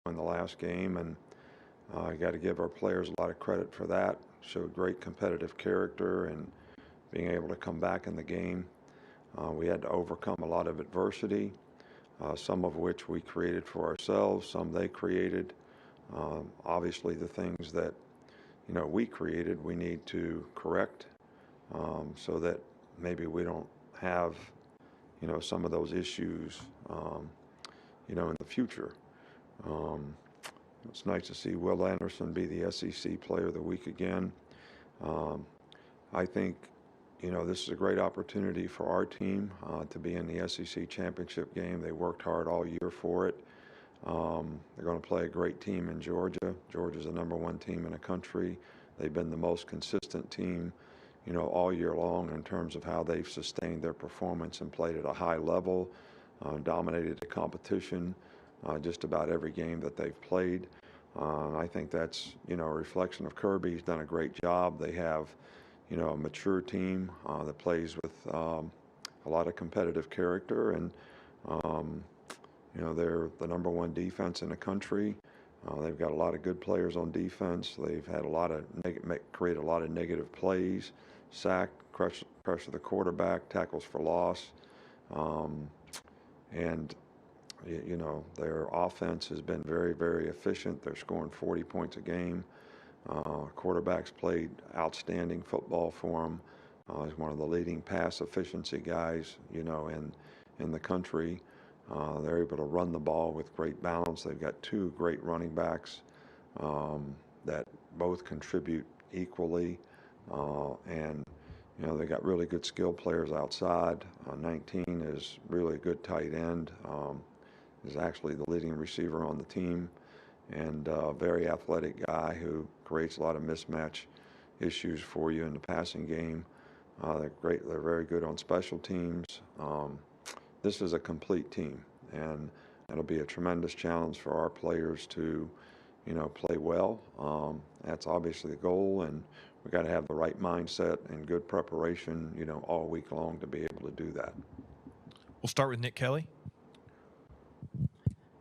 in the last game, and I got to give our players a lot of credit for that. Showed great competitive character and being able to come back in the game. We had to overcome a lot of adversity, some of which we created for ourselves, some they created. Obviously, the things that we created, we need to correct so that maybe we don't have some of those issues in the future. Um, it's nice to see Will Anderson be the SEC Player of the Week again. Um, I think this is a great opportunity for our team to be in the SEC championship game. They worked hard all year for it. They're going to play a great team in Georgia. Georgia's the #1 team in the country. They've been the most consistent team, all year long in terms of how they've sustained their performance and played at a high level, dominated the competition just about every game that they've played. I think that's, a reflection of Kirby. He's done a great job. They have, a mature team that plays with a lot of competitive character, and um, they're the #1 defense in the country. They've got a lot of good players on defense. They've had a lot of created a lot of negative plays, sack, pressure the quarterback, tackles for loss, um, and their offense has been very, very efficient. They're scoring 40 points a game. Quarterback's played outstanding football for them. He's one of the leading pass efficiency guys, in the country. They're able to run the ball with great balance. They've got two great running backs that both contribute equally, and they got really good skill players outside. 19 is really a good tight end. Is actually the leading receiver on the team, and a very athletic guy who creates a lot of mismatch issues for you in the passing game. They're great. They're very good on special teams. This is a complete team, and it'll be a tremendous challenge for our players to, play well. That's obviously the goal, and we got to have the right mindset and good preparation, all week long to be able to do that. We'll start with Nick Kelly.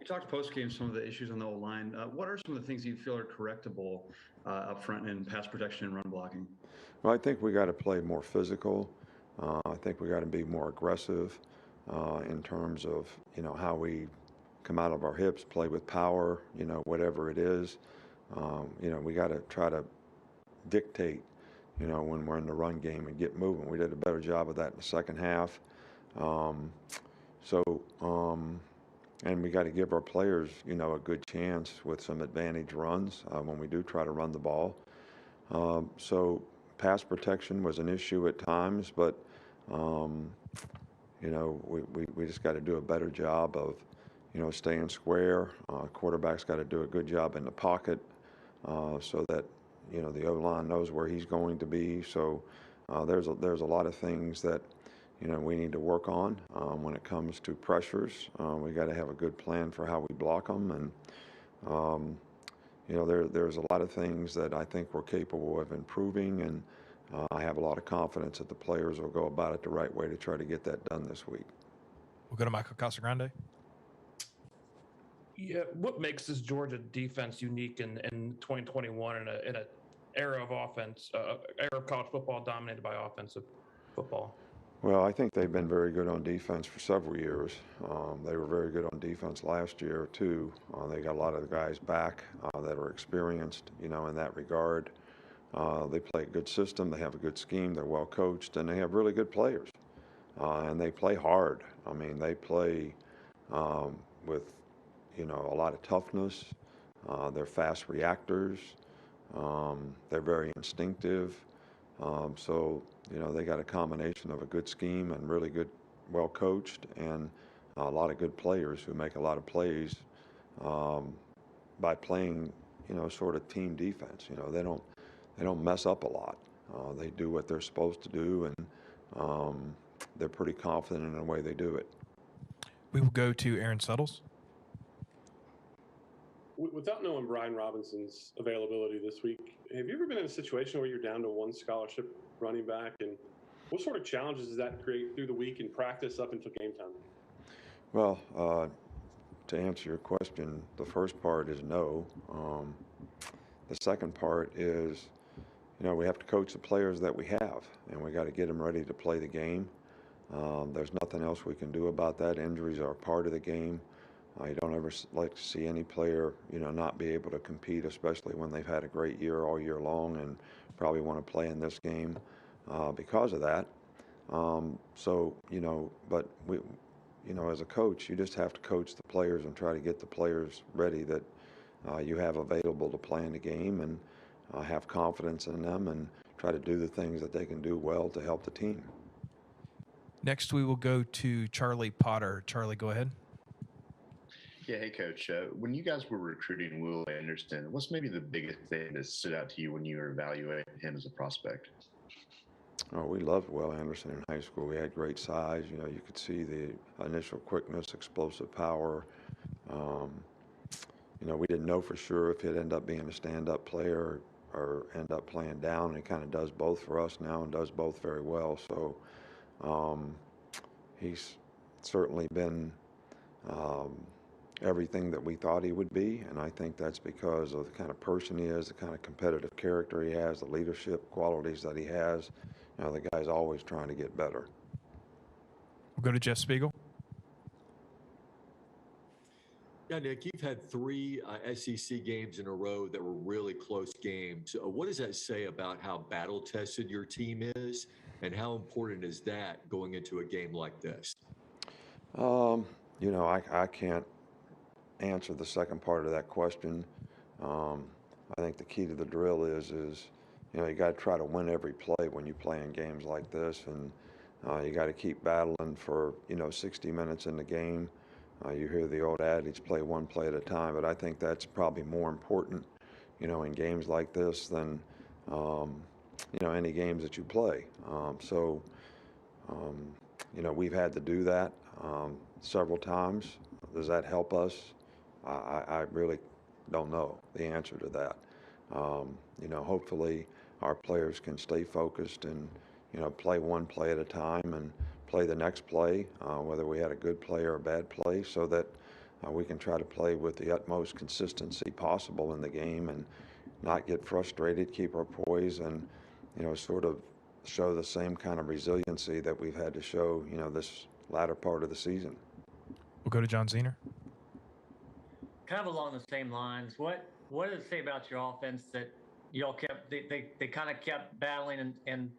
You talked post-game some of the issues on the O-line. What are some of the things you feel are correctable up front in pass protection and run blocking? Well, I think we got to play more physical. I think we got to be more aggressive in terms of, how we come out of our hips, play with power, whatever it is. We got to try to dictate, when we're in the run game and get moving. We did a better job of that in the second half. So, and we got to give our players, a good chance with some advantage runs when we do try to run the ball. So pass protection was an issue at times, but, we just got to do a better job of, staying square. Quarterback's got to do a good job in the pocket so that, the O-line knows where he's going to be. So there's a lot of things that, we need to work on when it comes to pressures. We got to have a good plan for how we block them, and there's a lot of things that I think we're capable of improving, and I have a lot of confidence that the players will go about it the right way to try to get that done this week. We'll go to Michael Casagrande. Yeah, what makes this Georgia defense unique in 2021 in an era of offense, era of college football dominated by offensive football? Well, I think they've been very good on defense for several years. They were very good on defense last year, too. They got a lot of the guys back that are experienced, in that regard. They play a good system. They have a good scheme. They're well coached, and they have really good players. And they play hard. I mean, they play with, a lot of toughness. They're fast reactors. They're very instinctive. So, they got a combination of a good scheme and really good, well coached, and a lot of good players who make a lot of plays by playing, sort of team defense. They don't mess up a lot. They do what they're supposed to do, and they're pretty confident in the way they do it. We will go to Aaron Suttles. Without knowing Brian Robinson's availability this week, have you ever been in a situation where you're down to one scholarship running back, and what sort of challenges does that create through the week in practice up until game time? Well, to answer your question, the first part is no. The second part is, we have to coach the players that we have, and we got to get them ready to play the game. There's nothing else we can do about that. Injuries are a part of the game. You don't ever like to see any player, not be able to compete, especially when they've had a great year all year long and probably want to play in this game because of that. But as a coach, you just have to coach the players and try to get the players ready that you have available to play in the game, and have confidence in them and try to do the things that they can do well to help the team. Next, we will go to Charlie Potter. Charlie, go ahead. Yeah, hey, Coach. When you guys were recruiting Will Anderson, what's maybe the biggest thing that stood out to you when you were evaluating him as a prospect? Oh, we loved Will Anderson in high school. We had great size. You could see the initial quickness, explosive power. We didn't know for sure if he'd end up being a stand-up player or end up playing down. And he kind of does both for us now and does both very well. So he's certainly been everything that we thought he would be, and I think that's because of the kind of person he is, the kind of competitive character he has, the leadership qualities that he has. The guy's always trying to get better. We'll go to Jeff Spiegel. Yeah, Nick, you've had 3 SEC games in a row that were really close games. What does that say about how battle-tested your team is, and how important is that going into a game like this? I can't answer the second part of that question. I think the key to the drill is you got to try to win every play when you play in games like this, and you got to keep battling for 60 minutes in the game. You hear the old adage, play one play at a time, but I think that's probably more important, in games like this than any games that you play. We've had to do that several times. Does that help us? I really don't know the answer to that. Hopefully our players can stay focused and, play one play at a time and play the next play, whether we had a good play or a bad play, so that we can try to play with the utmost consistency possible in the game and not get frustrated, keep our poise, and, sort of show the same kind of resiliency that we've had to show, this latter part of the season. We'll go to John Zener. Kind of along the same lines, what does it say about your offense that y'all kept they kind of kept battling and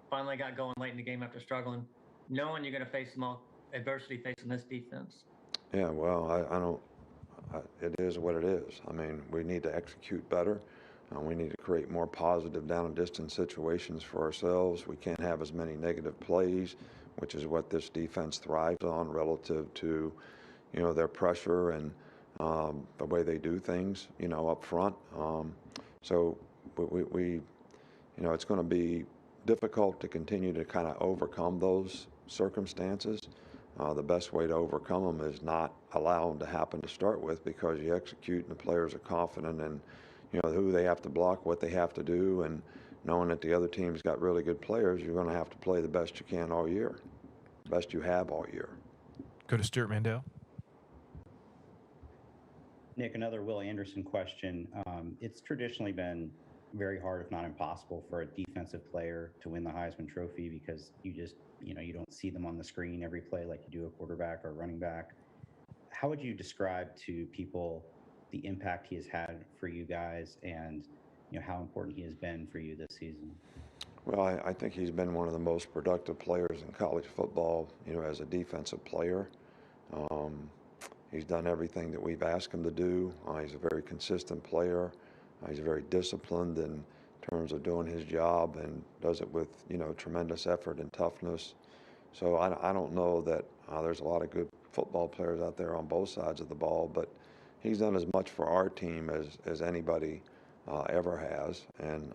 finally got going late in the game after struggling, knowing you're going to face some adversity facing this defense? Yeah, well, it is what it is. I mean, we need to execute better. We need to create more positive down and distance situations for ourselves. We can't have as many negative plays, which is what this defense thrives on relative to, their pressure and the way they do things, up front. So we it's going to be difficult to continue to kind of overcome those circumstances. The best way to overcome them is not allow them to happen to start with, because you execute and the players are confident in, who they have to block, what they have to do, and knowing that the other team's got really good players, you're going to have to play the best you can all year, best you have all year. Go to Stuart Mandel. Nick, another Will Anderson question. It's traditionally been very hard, if not impossible, for a defensive player to win the Heisman Trophy, because you just, you don't see them on the screen every play like you do a quarterback or a running back. How would you describe to people the impact he has had for you guys, and how important he has been for you this season? Well, I think he's been one of the most productive players in college football, as a defensive player. He's done everything that we've asked him to do. He's a very consistent player. He's very disciplined in terms of doing his job, and does it with, tremendous effort and toughness. So I don't know that there's a lot of good football players out there on both sides of the ball, but he's done as much for our team as anybody ever has. And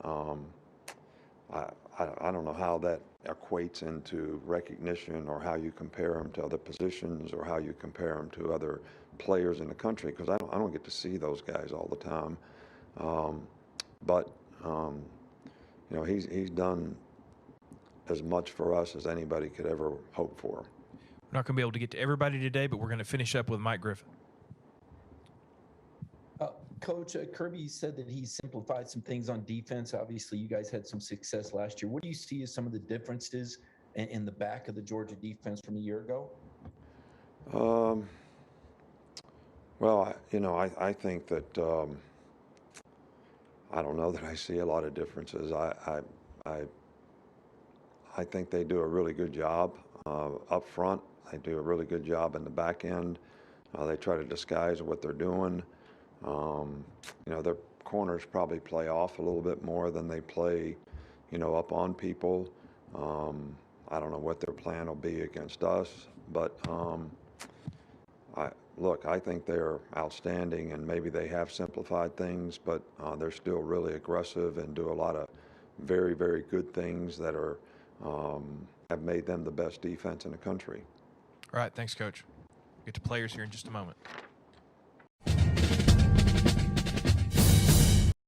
I don't know how that equates into recognition, or how you compare him to other positions, or how you compare him to other players in the country, because I don't get to see those guys all the time. But he's done as much for us as anybody could ever hope for. We're not going to be able to get to everybody today, but we're going to finish up with Mike Griffin. Coach, Kirby said that he simplified some things on defense. Obviously, you guys had some success last year. What do you see as some of the differences in the back of the Georgia defense from a year ago? Well, I think that I don't know that I see a lot of differences. I think they do a really good job up front. They do a really good job in the back end. They try to disguise what they're doing. Their corners probably play off a little bit more than they play, up on people. I don't know what their plan will be against us, but I think they're outstanding, and maybe they have simplified things, but they're still really aggressive and do a lot of very, very good things that have made them the best defense in the country. All right, thanks, Coach. We'll get to players here in just a moment.